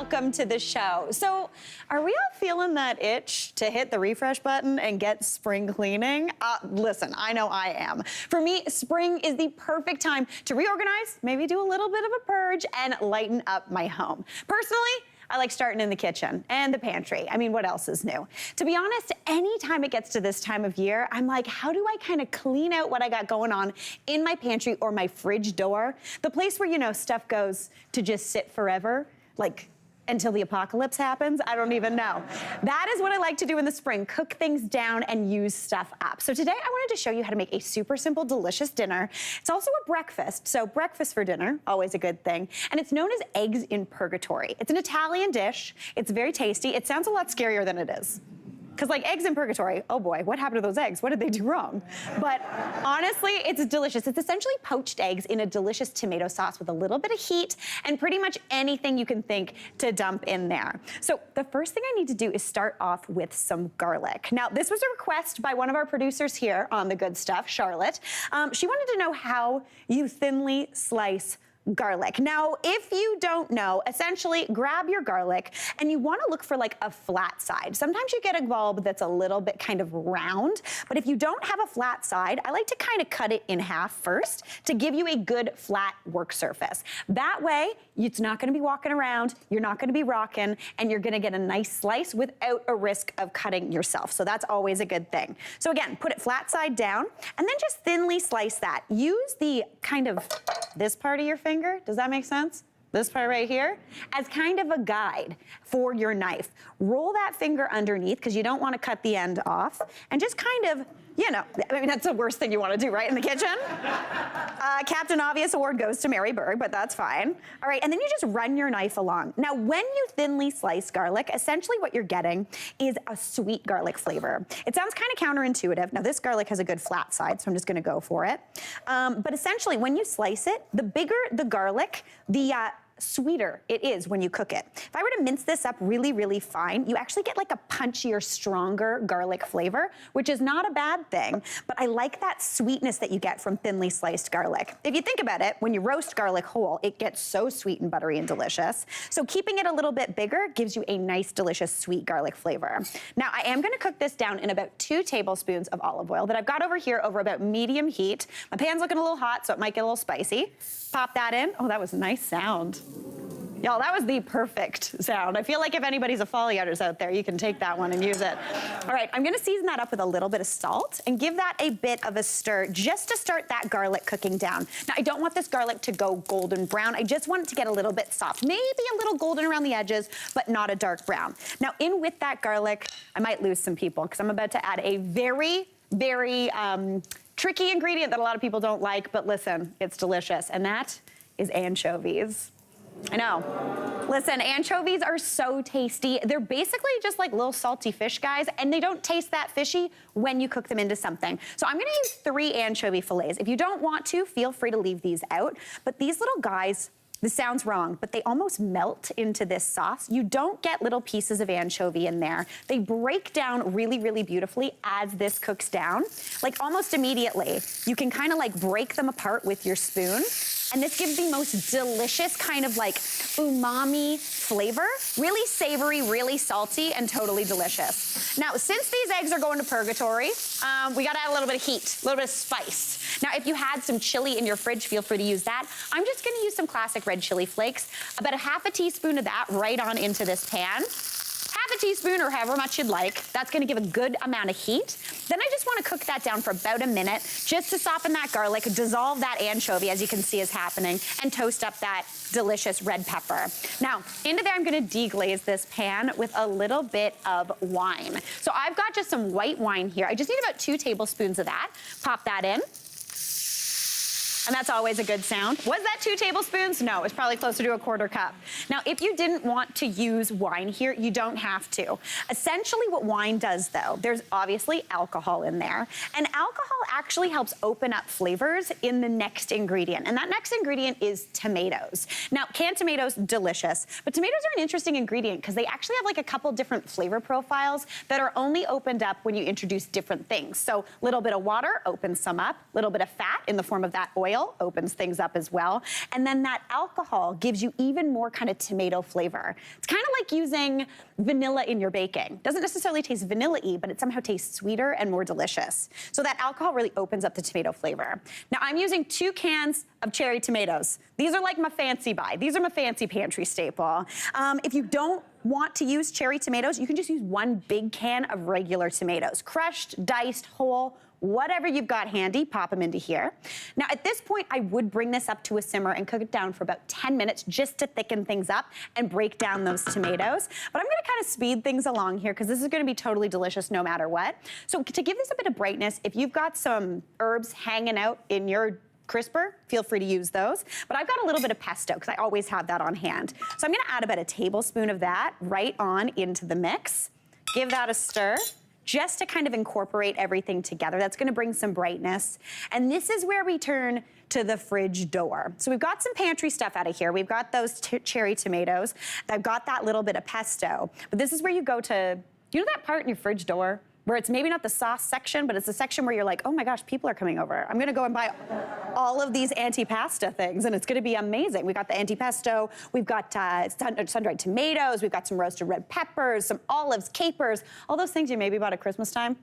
welcome to the show. So, are we all feeling that itch to hit the refresh button and get spring cleaning? Listen, I know I am. For me, spring is the perfect time to reorganize, maybe do a little bit of a purge, and lighten up my home. Personally, I like starting in the kitchen and the pantry. I mean, what else is new? To be honest, anytime it gets to this time of year, I'm like, how do I kind of clean out what I got going on in my pantry or my fridge door? The place where, you know, stuff goes to just sit forever, like until the apocalypse happens. I don't even know. That is what I like to do in the spring, cook things down and use stuff up. So today I wanted to show you how to make a super simple, delicious dinner. It's also a breakfast, so breakfast for dinner, always a good thing. And it's known as eggs in purgatory. It's an Italian dish. It's very tasty. It sounds a lot scarier than it is. Because like eggs in purgatory, oh boy, what happened to those eggs? What did they do wrong? But honestly, it's delicious. It's essentially poached eggs in a delicious tomato sauce with a little bit of heat and pretty much anything you can think to dump in there. So the first thing I need to do is start off with some garlic. Now, this was a request by one of our producers here on The Good Stuff, Charlotte. She wanted to know how you thinly slice garlic. Now, if you don't know, essentially grab your garlic and you want to look for like a flat side. Sometimes you get a bulb that's a little bit kind of round, but if you don't have a flat side, I like to kind of cut it in half first to give you a good flat work surface. That way, it's not going to be walking around, you're not going to be rocking, and you're going to get a nice slice without a risk of cutting yourself. So that's always a good thing. So again, put it flat side down and then just thinly slice that. Use the kind of this part of your finger. Does that make sense? This part right here, as kind of a guide for your knife. Roll that finger underneath because you don't want to cut the end off, and just kind of, you know, I mean, that's the worst thing you want to do, right, in the kitchen? Captain Obvious Award goes to Mary Berg, but that's fine. All right, and then you just run your knife along. Now, when you thinly slice garlic, essentially what you're getting is a sweet garlic flavor. It sounds kind of counterintuitive. Now, this garlic has a good flat side, so I'm just going to go for it. But essentially, when you slice it, the bigger the garlic, the sweeter it is when you cook it. If I were to mince this up really, really fine, you actually get like a punchier, stronger garlic flavor, which is not a bad thing, but I like that sweetness that you get from thinly sliced garlic. If you think about it, when you roast garlic whole, it gets so sweet and buttery and delicious. So keeping it a little bit bigger gives you a nice, delicious, sweet garlic flavor. Now, I am gonna cook this down in about 2 tablespoons of olive oil that I've got over here over about medium heat. My pan's looking a little hot, so it might get a little spicy. Pop that in. Oh, that was a nice sound. Y'all, that was the perfect sound. I feel like if anybody's a Foley Artist out there, you can take that one and use it. All right, I'm gonna season that up with a little bit of salt and give that a bit of a stir just to start that garlic cooking down. Now, I don't want this garlic to go golden brown. I just want it to get a little bit soft, maybe a little golden around the edges, but not a dark brown. Now, in with that garlic, I might lose some people because I'm about to add a very, very tricky ingredient that a lot of people don't like, but listen, it's delicious, and that is anchovies. I know. Listen, anchovies are so tasty. They're basically just like little salty fish guys, and they don't taste that fishy when you cook them into something. So I'm gonna use 3 anchovy fillets. If you don't want to, feel free to leave these out, but these little guys, this sounds wrong, but they almost melt into this sauce. You don't get little pieces of anchovy in there. They break down really, really beautifully as this cooks down. Like almost immediately, you can kind of like break them apart with your spoon. And this gives the most delicious kind of like umami flavor. Really savory, really salty, and totally delicious. Now, since these eggs are going to purgatory, we gotta add a little bit of heat, a little bit of spice. Now, if you had some chili in your fridge, feel free to use that. I'm just gonna use some classic red chili flakes, about a ½ teaspoon of that right on into this pan. ½ teaspoon or however much you'd like. That's gonna give a good amount of heat. Then I just wanna cook that down for about a minute just to soften that garlic, dissolve that anchovy as you can see is happening, and toast up that delicious red pepper. Now, into there I'm gonna deglaze this pan with a little bit of wine. So I've got just some white wine here. I just need about 2 tablespoons of that. Pop that in. And that's always a good sound. Was that 2 tablespoons? No, it's probably closer to a 1/4 cup. Now, if you didn't want to use wine here, you don't have to. Essentially what wine does though, there's obviously alcohol in there, and alcohol actually helps open up flavors in the next ingredient, and that next ingredient is tomatoes. Now, canned tomatoes, delicious, but tomatoes are an interesting ingredient because they actually have like a couple different flavor profiles that are only opened up when you introduce different things. So, little bit of water opens some up, little bit of fat in the form of that oil, oil opens things up as well. And then that alcohol gives you even more kind of tomato flavor. It's kind of like using vanilla in your baking. Doesn't necessarily taste vanilla-y, but it somehow tastes sweeter and more delicious. So that alcohol really opens up the tomato flavor. Now I'm using 2 cans of cherry tomatoes. These are like my fancy buy. These are my fancy pantry staple. If you don't want to use cherry tomatoes, you can just use 1 big can of regular tomatoes. Crushed, diced, whole, whatever you've got handy, pop them into here. Now at this point, I would bring this up to a simmer and cook it down for about 10 minutes just to thicken things up and break down those tomatoes. But I'm gonna kind of speed things along here because this is gonna be totally delicious no matter what. So to give this a bit of brightness, if you've got some herbs hanging out in your crisper, feel free to use those. But I've got a little bit of pesto because I always have that on hand. So I'm gonna add about a tablespoon of that right on into the mix. Give that a stir, just to kind of incorporate everything together. That's gonna bring some brightness. And this is where we turn to the fridge door. So we've got some pantry stuff out of here. We've got those cherry tomatoes. I've got that little bit of pesto. But this is where you go to, you know that part in your fridge door where it's maybe not the sauce section, but it's the section where you're like, oh my gosh, people are coming over. I'm gonna go and buy all of these antipasta things, and it's gonna be amazing. We got the antipasto, we've got sun-dried tomatoes, we've got some roasted red peppers, some olives, capers, all those things you maybe bought at Christmas time,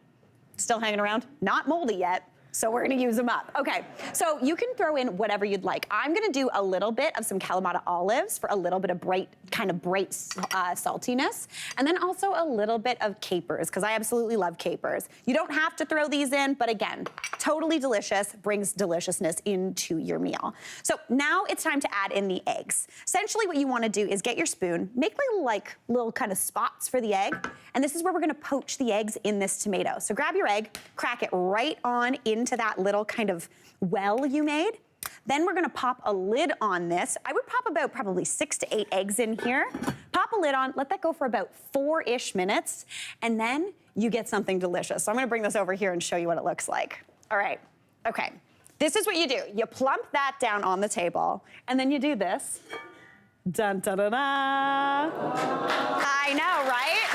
still hanging around, not moldy yet. So we're gonna use them up. Okay, so you can throw in whatever you'd like. I'm gonna do a little bit of some Kalamata olives for a little bit of bright saltiness, and then also a little bit of capers, because I absolutely love capers. You don't have to throw these in, but again, totally delicious, brings deliciousness into your meal. So now it's time to add in the eggs. Essentially what you wanna do is get your spoon, make like little kind of spots for the egg, and this is where we're gonna poach the eggs in this tomato. So grab your egg, crack it right on into that little kind of well you made. Then we're gonna pop a lid on this. I would pop about probably 6 to 8 eggs in here. Pop a lid on, let that go for about 4-ish minutes, and then you get something delicious. So I'm gonna bring this over here and show you what it looks like. All right, okay. This is what you do. You plump that down on the table, and then you do this. Dun, da, da, da. I know, right?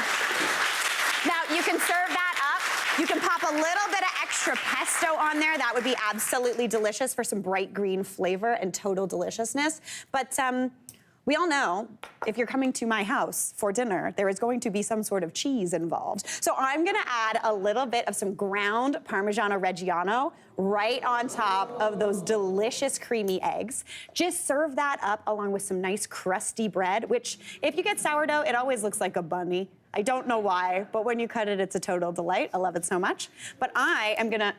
Now, you can serve that up. You can pop a little bit of extra pesto on there. That would be absolutely delicious for some bright green flavor and total deliciousness. But we all know if you're coming to my house for dinner, there is going to be some sort of cheese involved. So I'm gonna add a little bit of some ground Parmigiano Reggiano right on top of those delicious creamy eggs. Just serve that up along with some nice crusty bread, which if you get sourdough, it always looks like a bunny. I don't know why, but when you cut it, it's a total delight. I love it so much. But I am gonna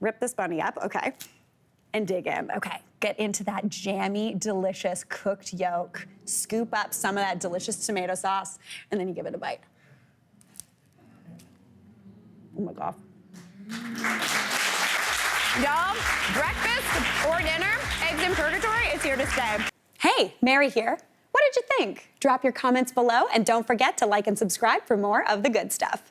rip this bunny up, okay, and dig in. Okay, get into that jammy, delicious cooked yolk. Scoop up some of that delicious tomato sauce, and then you give it a bite. Oh my God. Y'all, breakfast or dinner, eggs in purgatory, it's here to stay. Hey, Mary here. What did you think? Drop your comments below, and don't forget to like and subscribe for more of the good stuff.